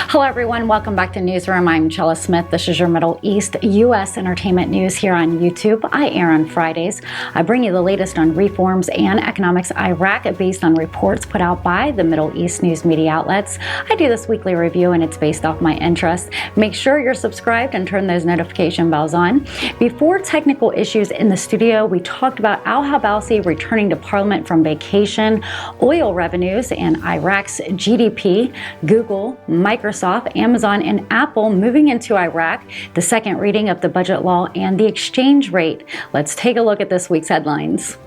Hello everyone, welcome back to NewsRoom. I'm Chella Smith. This is your Middle East U.S. entertainment news here on YouTube. I air on Fridays. I bring you the latest on reforms and economics Iraq based on reports put out by the Middle East news media outlets. I do this weekly review and it's based off my interest. Make sure you're subscribed and turn those notification bells on. Before technical issues in the studio, we talked about al-Habassi returning to parliament from vacation, oil revenues, and Iraq's GDP, Google, Microsoft, Amazon, and Apple moving into Iraq, the second reading of the budget law, and the exchange rate. Let's take a look at this week's headlines.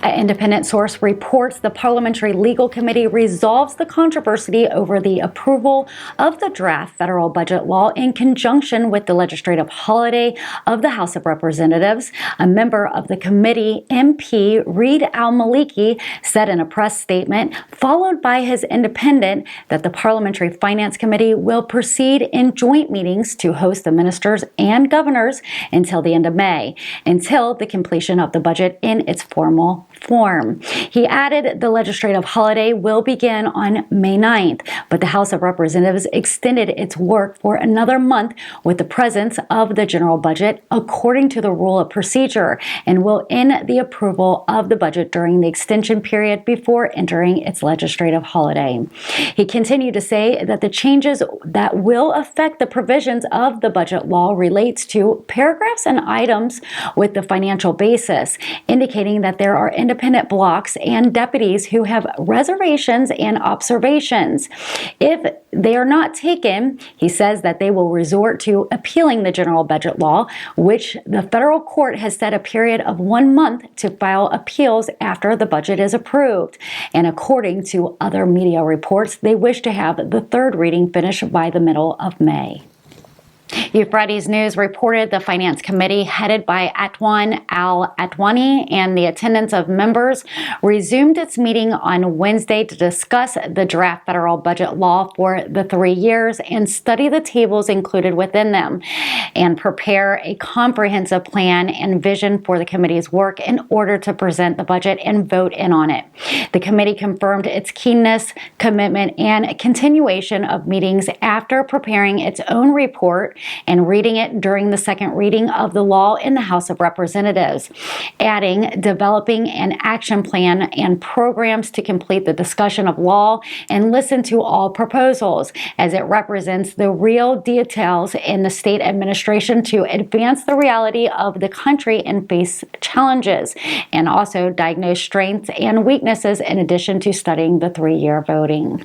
An independent source reports the Parliamentary Legal Committee resolves the controversy over the approval of the draft federal budget law in conjunction with the legislative holiday of the House of Representatives. A member of the committee, MP Reed al-Maliki, said in a press statement, followed by his independent, that the Parliamentary Finance Committee will proceed in joint meetings to host the ministers and governors until the end of May, until the completion of the budget in its formal form. He added the legislative holiday will begin on May 9th, but the House of Representatives extended its work for another month with the presence of the general budget according to the rule of procedure, and will end the approval of the budget during the extension period before entering its legislative holiday. He continued to say that the changes that will affect the provisions of the budget law relates to paragraphs and items with the financial basis, indicating that there are independent blocks and deputies who have reservations and observations. If they are not taken, he says that they will resort to appealing the general budget law, which the federal court has set a period of 1 month to file appeals after the budget is approved. And according to other media reports, they wish to have the third reading finished by the middle of May. Euphrates News reported the Finance Committee, headed by Atwan al-Atwani and the attendance of members, resumed its meeting on Wednesday to discuss the draft federal budget law for the 3 years and study the tables included within them and prepare a comprehensive plan and vision for the committee's work in order to present the budget and vote in on it. The committee confirmed its keenness, commitment, and continuation of meetings after preparing its own report and reading it during the second reading of the law in the House of Representatives, adding developing an action plan and programs to complete the discussion of law and listen to all proposals, as it represents the real details in the state administration to advance the reality of the country and face challenges, and also diagnose strengths and weaknesses in addition to studying the 3-year voting.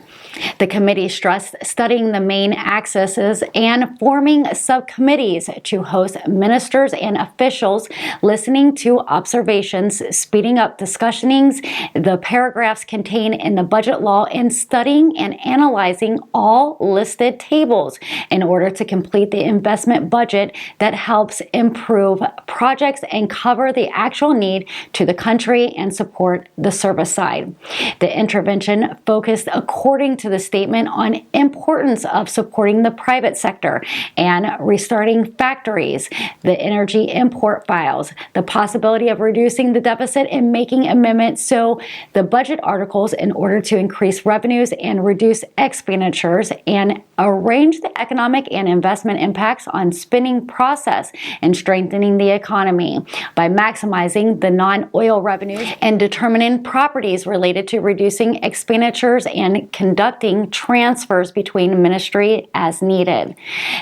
The committee stressed studying the main axes and forming subcommittees to host ministers and officials, listening to observations, speeding up discussionings, the paragraphs contained in the budget law, and studying and analyzing all listed tables in order to complete the investment budget that helps improve projects and cover the actual need to the country and support the service side. The intervention focused, according to the statement, on importance of supporting the private sector and restarting factories, the energy import files, the possibility of reducing the deficit and making amendments so the budget articles in order to increase revenues and reduce expenditures, and arrange the economic and investment impacts on spending process and strengthening the economy by maximizing the non-oil revenues and determining properties related to reducing expenditures and conducting transfers between ministry as needed.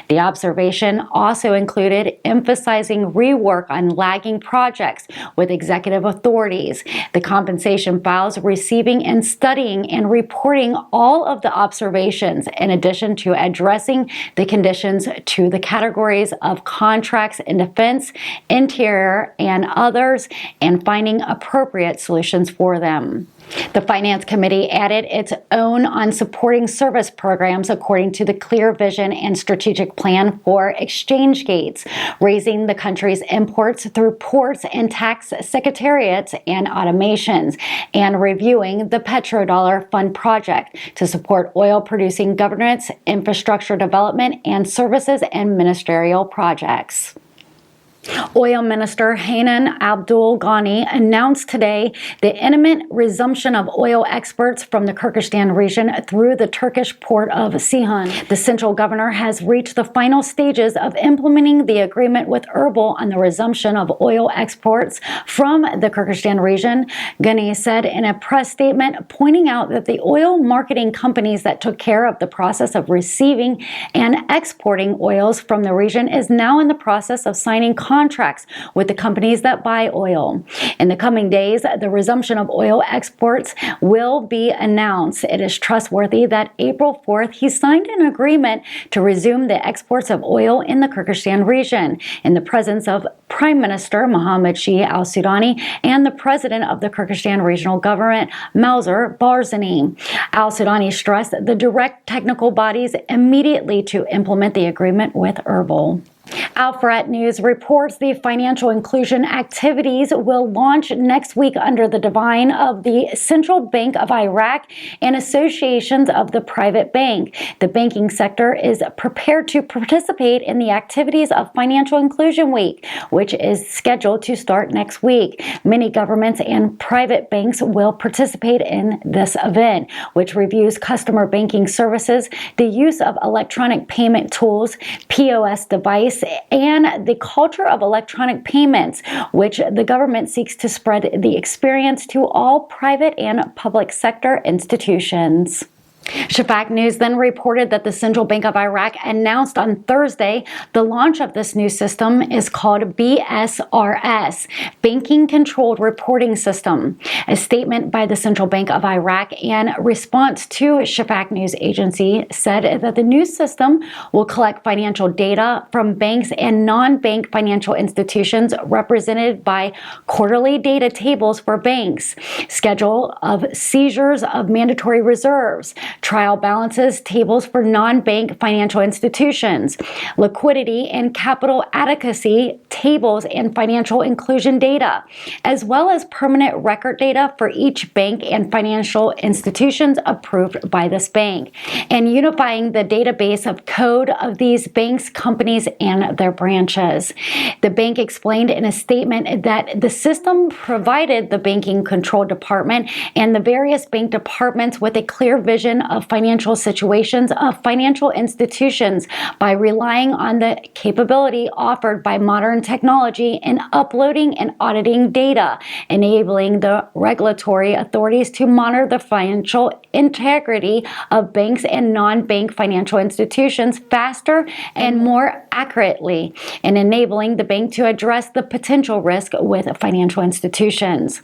The observation also included emphasizing rework on lagging projects with executive authorities, the compensation files, receiving and studying and reporting all of the observations, in addition to addressing the conditions to the categories of contracts in defense, interior, and others, and finding appropriate solutions for them. The Finance Committee added its own on supporting service programs according to the clear vision and strategic plan for exchange gates, raising the country's imports through ports and tax secretariats and automations, and reviewing the Petrodollar Fund project to support oil-producing governance, infrastructure development, and services and ministerial projects. Oil Minister Hanan Abdul Ghani announced today the imminent resumption of oil exports from the Kurdistan region through the Turkish port of Ceyhan. The central governor has reached the final stages of implementing the agreement with Erbil on the resumption of oil exports from the Kurdistan region. Ghani said in a press statement, pointing out that the oil marketing companies that took care of the process of receiving and exporting oils from the region is now in the process of signing contracts with the companies that buy oil. In the coming days, the resumption of oil exports will be announced. It is trustworthy that April 4th, he signed an agreement to resume the exports of oil in the Kurdistan region in the presence of Prime Minister Mohammed Shia al-Sudani and the President of the Kurdistan Regional Government, Mauzer Barzani. Al-Sudani stressed the direct technical bodies immediately to implement the agreement with Erbil. Al-Farat News reports the financial inclusion activities will launch next week under the divine of the Central Bank of Iraq and associations of the private bank. The banking sector is prepared to participate in the activities of Financial Inclusion Week, which is scheduled to start next week. Many governments and private banks will participate in this event, which reviews customer banking services, the use of electronic payment tools, POS device, and the culture of electronic payments, which the government seeks to spread the experience to all private and public sector institutions. Shafaq News then reported that the Central Bank of Iraq announced on Thursday the launch of this new system is called BSRS, Banking Controlled Reporting System. A statement by the Central Bank of Iraq in response to Shafaq News Agency said that the new system will collect financial data from banks and non-bank financial institutions represented by quarterly data tables for banks, schedule of seizures of mandatory reserves, trial balances tables for non-bank financial institutions, liquidity and capital adequacy tables and financial inclusion data, as well as permanent record data for each bank and financial institutions approved by this bank, and unifying the database of code of these banks, companies, and their branches. The bank explained in a statement that the system provided the Banking Control Department and the various bank departments with a clear vision of financial situations of financial institutions by relying on the capability offered by modern technology in uploading and auditing data, enabling the regulatory authorities to monitor the financial integrity of banks and non-bank financial institutions faster and more accurately, and enabling the bank to address the potential risk with financial institutions.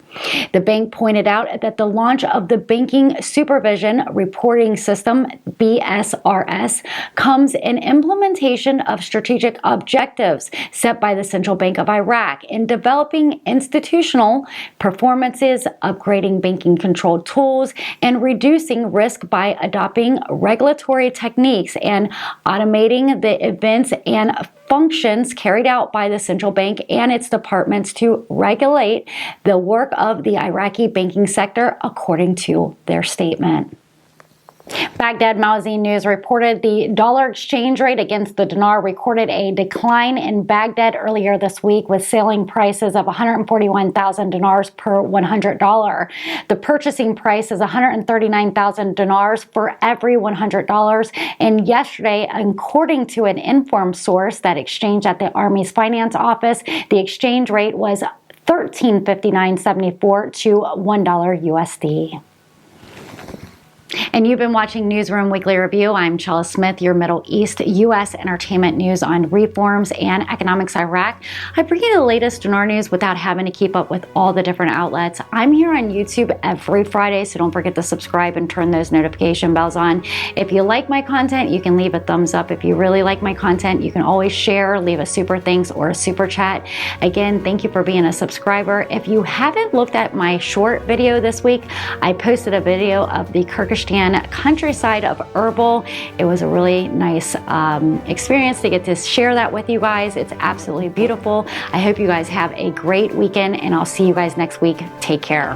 The bank pointed out that the launch of the Banking Supervision Reporting System, BSRS, comes in implementation of strategic objectives set by the Central Bank of Iraq in developing institutional performances, upgrading banking control tools, and reducing risk by adopting regulatory techniques and automating the events and functions carried out by the central bank and its departments to regulate the work of the Iraqi banking sector, according to their statement. Baghdad Magazine News reported the dollar exchange rate against the dinar recorded a decline in Baghdad earlier this week, with selling prices of 141,000 dinars per $100. The purchasing price is 139,000 dinars for every $100. And yesterday, according to an informed source that exchanged at the Army's finance office, the exchange rate was $13.5974 to $1 USD. And you've been watching Newsroom Weekly Review. I'm Chella Smith, your Middle East U.S. entertainment news on reforms and economics Iraq. I bring you the latest dinar news without having to keep up with all the different outlets. I'm here on YouTube every Friday, so don't forget to subscribe and turn those notification bells on. If you like my content, you can leave a thumbs up. If you really like my content, you can always share, leave a super thanks or a super chat. Again, thank you for being a subscriber. If you haven't looked at my short video this week, I posted a video of the Kurdistan countryside of Erbil. It was a really nice experience to get to share that with you guys. It's absolutely beautiful. I hope you guys have a great weekend, and I'll see you guys next week. Take care.